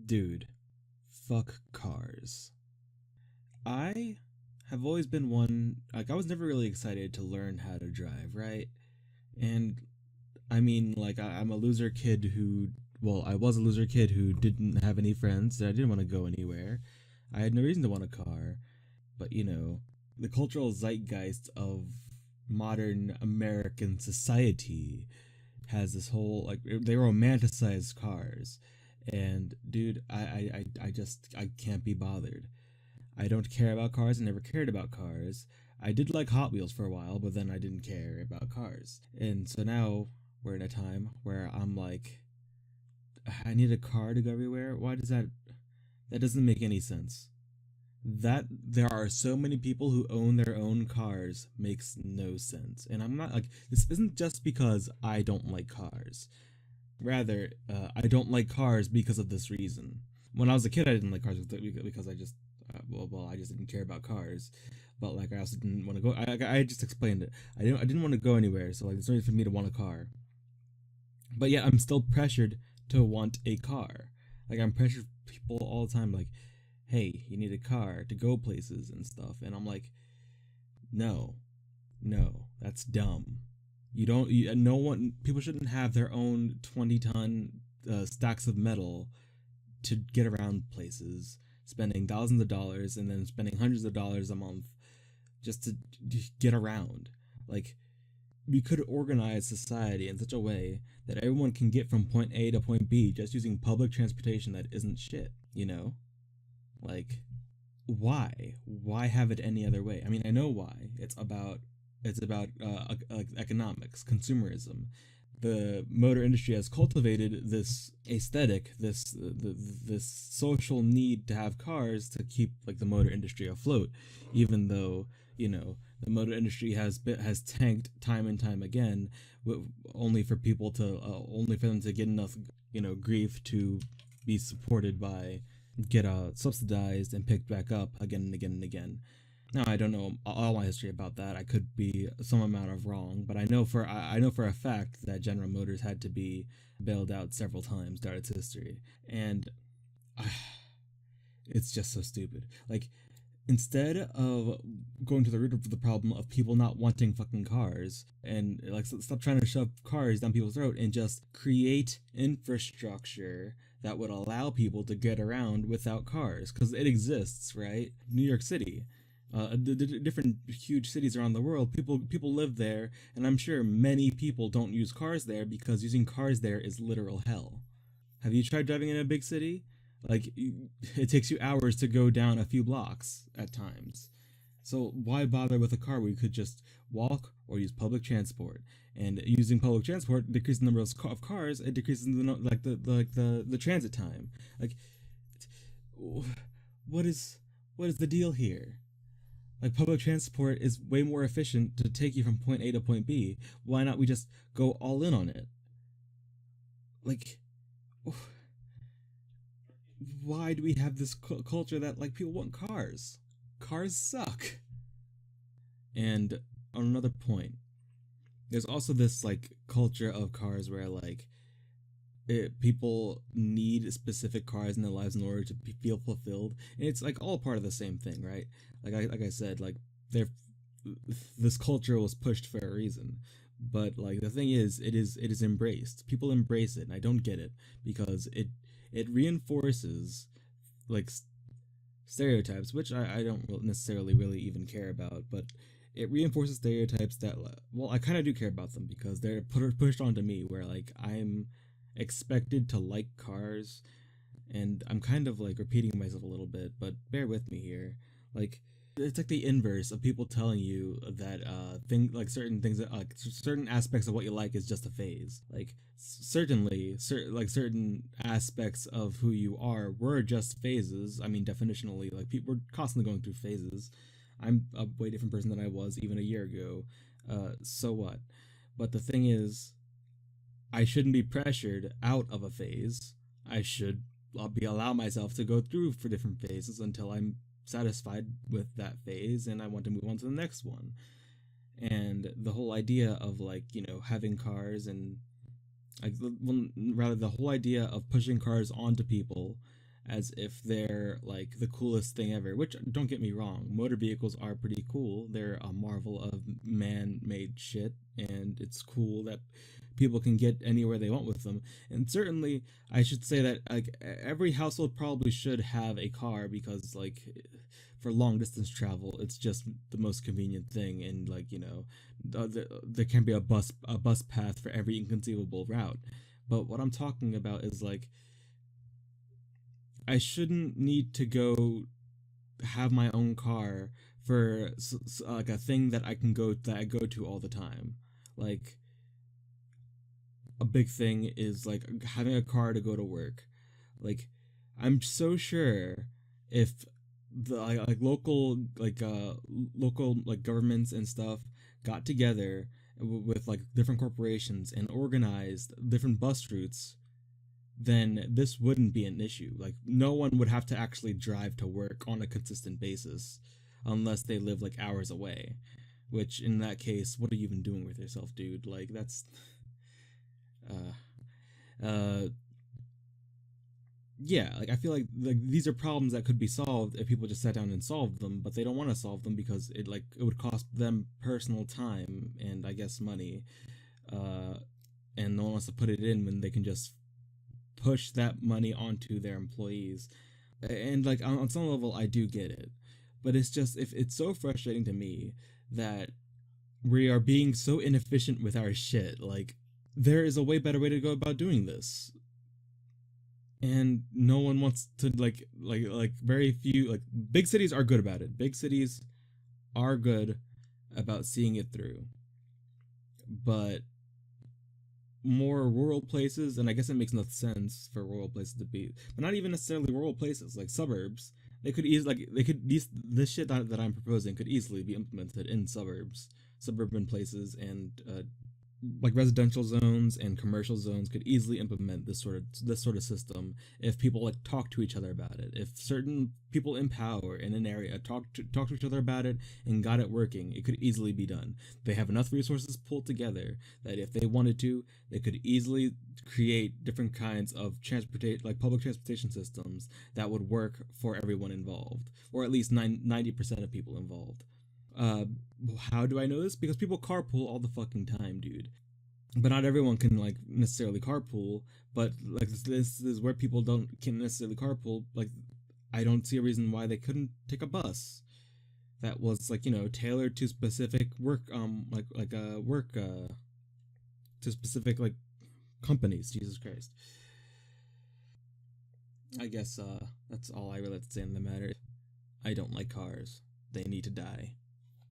Dude, fuck cars. I have always been one, like, I was never really excited to learn how to drive, right? And I mean, like, I'm a loser kid who, well, I was a loser kid who didn't have any friends, that I didn't want to go anywhere. I had no reason to want a car, but the cultural zeitgeist of modern American society has this whole, like, they romanticize cars. And dude, I can't be bothered. I don't care about cars. I never cared about cars. I did like Hot Wheels for a while, but then I didn't care about cars. And so now we're in a time where I'm like, I need a car to go everywhere. Why does that? That doesn't make any sense. That there are so many people who own their own cars makes no sense. And I'm not like, this isn't just because I don't like cars. Rather, I don't like cars because of this reason. When I was a kid, I didn't like cars because I just, I just didn't care about cars. But like, I also didn't want to go. I just explained it. I didn't want to go anywhere. So like, there's no reason for me to want a car. But yeah, I'm still pressured to want a car. Like, I'm pressured people all the time. Like, hey, you need a car to go places and stuff. And I'm like, no, no, that's dumb. You don't. No one. People shouldn't have their own 20-ton stacks of metal to get around places, spending thousands of dollars and then spending hundreds of dollars a month just to get around. Like, we could organize society in such a way that everyone can get from point A to point B just using public transportation that isn't shit. Like, why? Why have it any other way? I mean, I know why. It's about economics, consumerism. The motor industry has cultivated this aesthetic, this social need to have cars to keep like the motor industry afloat, even though the motor industry has tanked time and time again, only for people to only for them to get enough grief to be supported by get subsidized and picked back up again and again and again. Now I don't know all my history about that. I could be some amount of wrong, but I know for a fact that General Motors had to be bailed out several times throughout its history, and uh, it's just so stupid. Like, instead of going to the root of the problem of people not wanting fucking cars and like stop trying to shove cars down people's throat and just create infrastructure that would allow people to get around without cars, because it exists, right? New York City, the different huge cities around the world, people live there, and I'm sure many people don't use cars there because using cars there is literal hell. Have you tried driving in a big city? Like, it takes you hours to go down a few blocks at times. So why bother with a car where you could just walk or use public transport? And using public transport decreases the number of cars. It decreases the transit time. Like, what is the deal here? Like, public transport is way more efficient to take you from point A to point B. Why not we just go all in on it? Like, why do we have this culture that like people want cars? Cars suck. And on another point, there's also this like culture of cars where like people need specific cars in their lives in order to feel fulfilled, and it's like all part of the same thing, right? Like I said, like, they're this culture was pushed for a reason, but like the thing is, it is embraced. People embrace it, and I don't get it because it reinforces like stereotypes, which I don't necessarily really even care about, but it reinforces stereotypes that, well, I kind of do care about them because they're pushed onto me, where like I'm expected to like cars, and I'm kind of like repeating myself a little bit, but bear with me here. Like, it's like the inverse of people telling you that certain things that like certain aspects of what you like is just a phase. Like, certainly certain aspects of who you are were just phases. I mean, definitionally, like, people are constantly going through phases. I'm a way different person than I was even a year ago. So what? But the thing is, I shouldn't be pressured out of a phase. I should allow myself to go through for different phases until I'm satisfied with that phase and I want to move on to the next one. And the whole idea of like, having cars and like, well, rather, the whole idea of pushing cars onto people as if they're like the coolest thing ever, which don't get me wrong, motor vehicles are pretty cool. They're a marvel of man-made shit, and it's cool that people can get anywhere they want with them. And certainly I should say that like every household probably should have a car, because like for long distance travel it's just the most convenient thing. And like, there can be a bus path for every inconceivable route. But what I'm talking about is like, I shouldn't need to go have my own car for like a thing that I go to all the time. Like a big thing is like having a car to go to work. Like I'm so sure if the local like governments and stuff got together with like different corporations and organized different bus routes, then this wouldn't be an issue. Like no one would have to actually drive to work on a consistent basis unless they live like hours away. Which in that case, what are you even doing with yourself, dude? Like that's uh uh yeah, like I feel like these are problems that could be solved if people just sat down and solved them, but they don't want to solve them because it would cost them personal time and I guess money. Uh and no one wants to put it in when they can just push that money onto their employees. And like on some level I do get it, but it's just, if it's so frustrating to me that we are being so inefficient with our shit. Like there is a way better way to go about doing this, and no one wants to very few, like big cities are good about it. Big cities are good about seeing it through, but more rural places, and I guess it makes no sense for rural places to be, but not even necessarily rural places, like suburbs. They could easily like they could these this shit that I'm proposing could easily be implemented in suburban places, and like residential zones and commercial zones could easily implement this sort of system if people like talk to each other about it. If certain people in power in an area talk to each other about it and got it working, it could easily be done. They have enough resources pulled together that if they wanted to, they could easily create different kinds of transportation, like public transportation systems that would work for everyone involved, or at least 90% of people involved. uh how do I know this? Because people carpool all the fucking time, dude. But not everyone can like necessarily carpool. But like this is where people don't can necessarily carpool. Like I don't see a reason why they couldn't take a bus that was like, tailored to specific work, work to specific like companies. Jesus Christ. I guess that's all I really have to say on the matter. I don't like cars. They need to die.